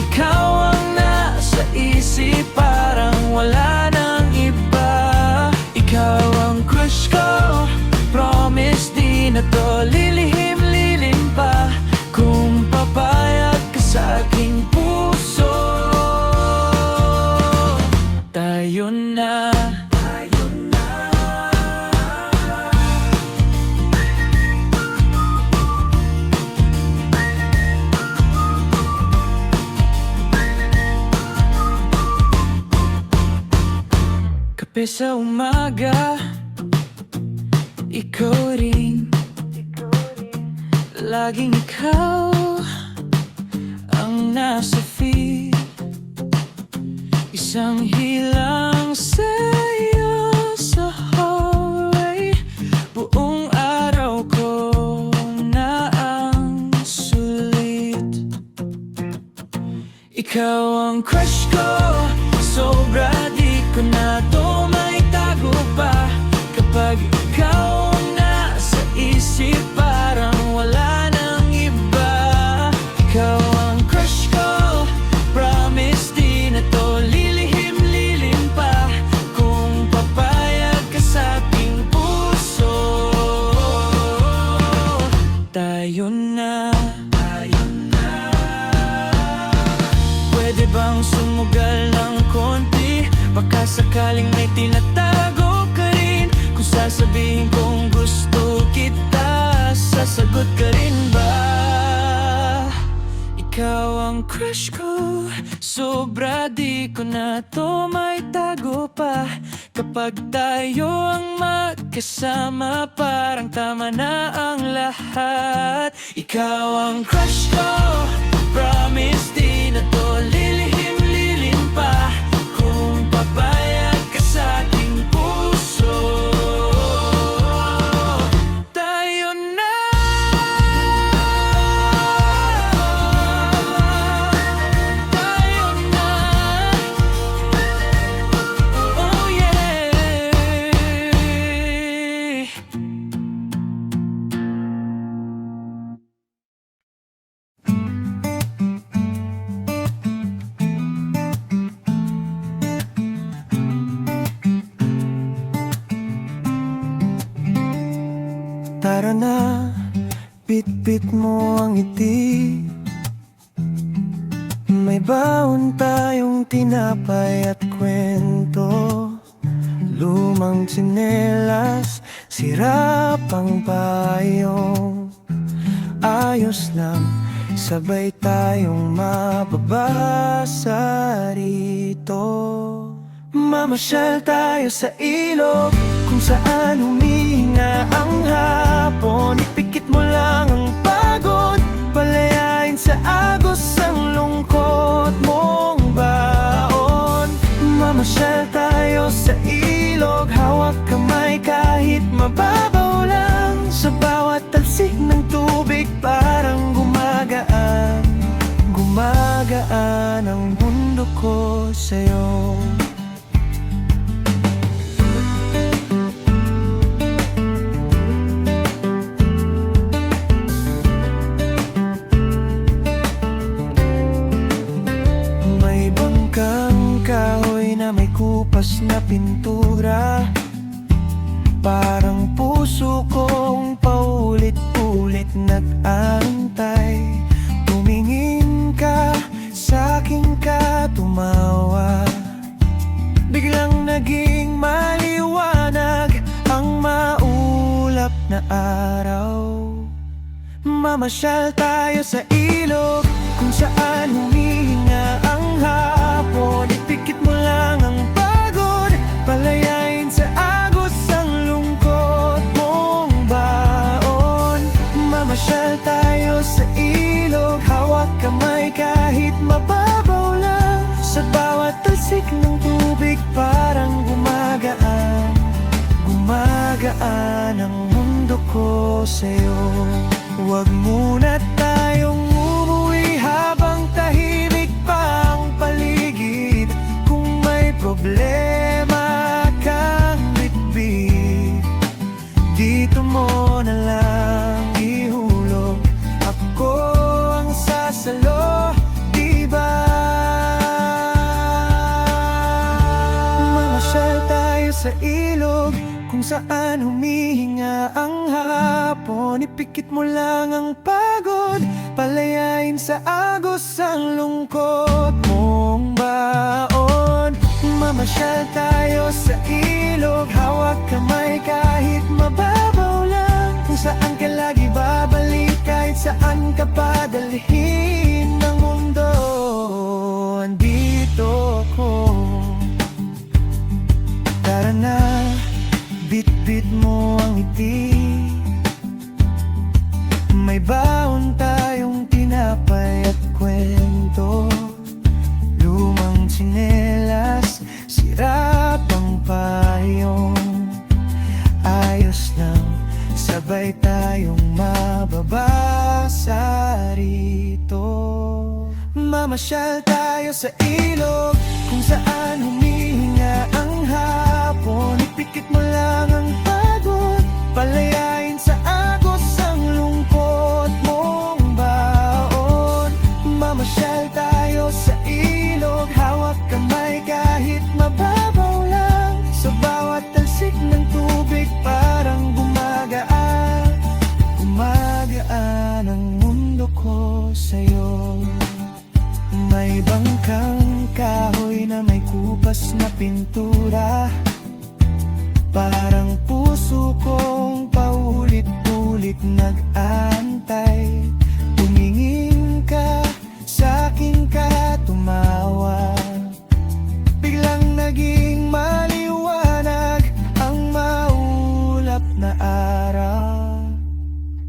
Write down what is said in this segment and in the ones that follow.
ikaw ang nasa isip, parang wala nang iba. Ikaw ang crush ko, promise di na to lilihim, lilim pa. Kung papayag ka sa aking puso, tayo na. Kape sa umaga, ikaw rin. Laging ikaw ang nasa feed. Isang hilang sa'yo sa hallway, buong araw ko na ang sulit. Ikaw ang crush ko, sobra di ko na to maitago pa. Kapag ikaw ang nasa isip, parang wala nang iba. Ikaw ang crush ko, promise di na to lilihim, lilim pa. Kung papayag ka sa aking puso, tayo na. Pwede bang sumugal ng konti? Baka sakaling may tinatago ka rin. Kung sasabihin kong gusto kita, sasagot ka rin ba? Ikaw ang crush ko, sobra di ko na to maitago pa. Kapag tayo ang magkasama, parang tama na ang lahat. Ikaw ang crush ko, promise di na to lilihim, lilim pa. Kung papayag ka sa aking puso, tayo na. Tayo na. Oh yeah. Tara na, bit-bit mo ang ngiti. May baon tayong tinapay at kwento. Lumang tsinelas, sira pang payong. Ayos lang, sabay tayong mababasa rito. Mamasyal tayo sa ilog, kung saan humihinga ang hapon. Ipikit mo lang ang pagod, palayain sa agos ang lungkot mong baon. Mamasyal tayo sa ilog, hawak kamay kahit mababaw lang. Sa bawat talsik ng tubig parang gumagaan. Gumagaan ang mundo ko sa'yo. Kupas na pintura, parang puso kong paulit-ulit nag-aantay. Tumingin ka, sa'kin ka tumawa. Biglang naging maliwanag ang maulap na araw. Mamasyal tayo sa ilog, kung saan humihinga ang hapon. Ipikit mo lang ang pagod, palayain sa agos ang lungkot mong baon. Mamasyal tayo sa ilog, hawak kamay kahit mababaw lang. Sa bawat talsik ng tubig parang gumagaan. Gumagaan ang mundo ko sa'yo. Huwag muna tayong umuwi habang tahimik pa ang paligid. Kung may problema kang bitbit, dito mo na lang ihulog. Ako ang sasalo, di ba? kung saan humihinga ang hapon. Ipikit mo lang ang pagod, palayain sa agos ang lungkot mong baon. Mamasyal tayo sa ilog, hawak kamay kahit mababaw lang. Kung saan ka lagi babalik, kahit saan ka padalhin ng mundo. Andito ako. Tara na, bit-bit mo ang ngiti. May baon tayong tinapay at kwento. Lumang tsinelas, sira pang payong. Ayos lang, sabay tayong mababasa rito. Mamasyal tayo sa ilog, kung saan humihinga ang hapon. Ipikit mo lang ang pagod, palayain sa agos ang lungkot mong baon. Mamasyal tayo sa ilog, hawak kamay kahit mababaw lang. Sa bawat talsik ng tubig parang gumagaan, gumagaan ang mundo ko sa'yo. May bangkang kahoy na may kupas na pintura, parang puso kong paulit-ulit nag-aantay. Tumingin ka, sa'kin ka tumawa. Biglang naging maliwanag ang maulap na araw.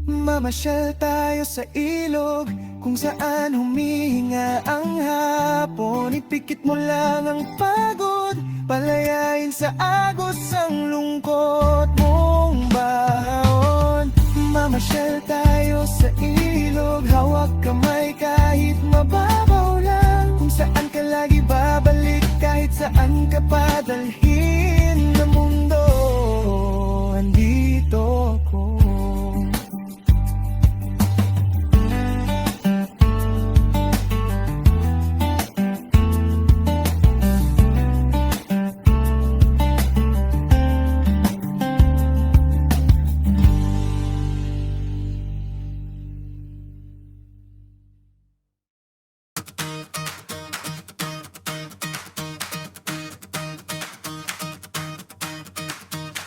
Mamasyal tayo sa ilog, kung saan humihinga ang hapon. Ipikit mo lang ang pagod, palayain sa agos ang lungkot mong baon. Mamasyal tayo sa ilog, hawak kamay kahit mababaw lang. Kung saan ka lagi babalik, kahit saan ka padalhin ng mundo. Andito ako.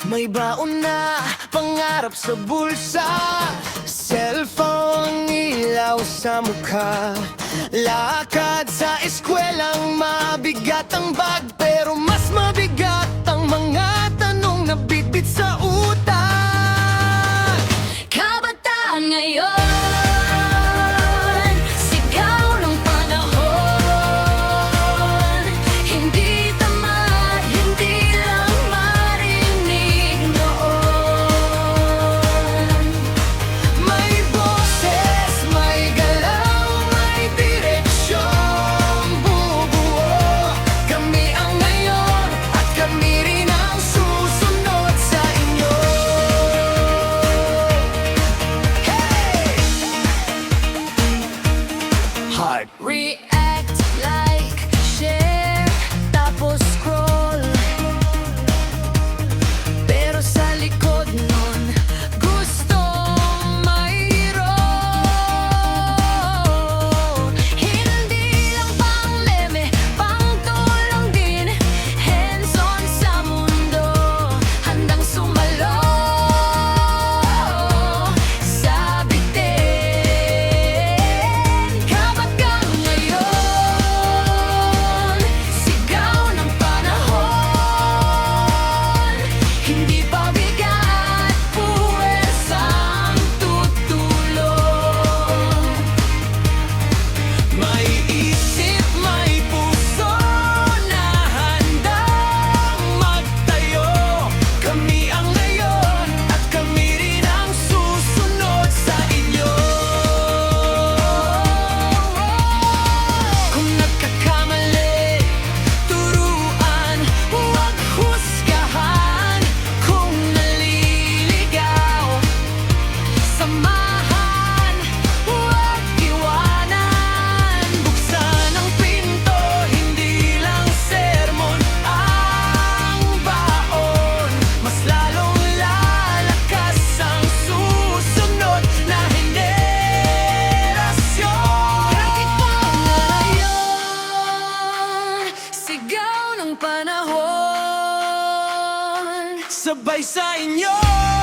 May baon na pangarap sa bulsa, cellphone ilaw sa mukha. Lakad sa eskwelang mabigat ang bag, pero mas mabigat ang mga tanong na bitbit sa utak. Kabataan ngayon, sigaw ng panahon. Hindi tamad, hindi lang marinig noon. May boses, may galaw, may direksyong bubuo. Kami ang panahon. Sabay sa inyo